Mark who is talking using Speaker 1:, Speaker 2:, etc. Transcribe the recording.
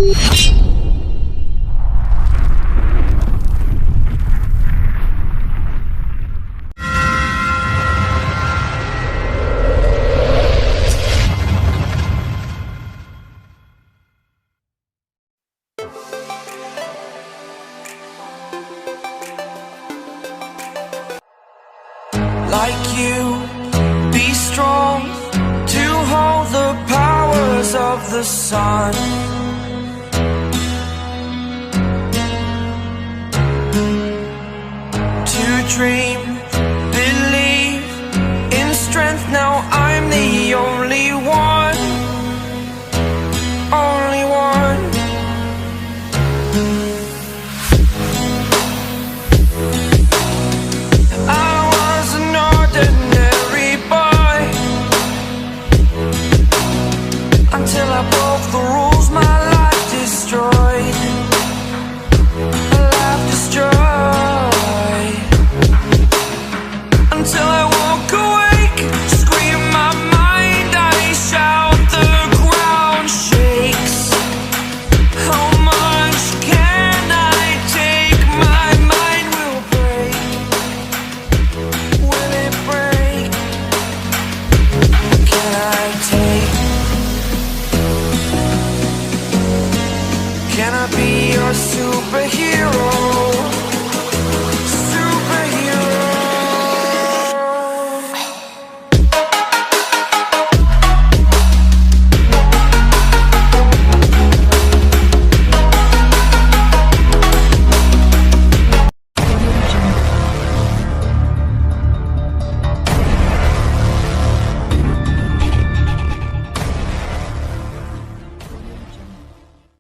Speaker 1: Like you, be strong to hold the powers of the sun. To dream, believe in strength. Now I'm the only one, only one. Until I broke the rules, my life destroyed. Life destroyed. Until I walk awake, scream my mind, I shout, the ground shakes. How much can I take? My mind will break. Will it break? Can I take? Can I be your superhero?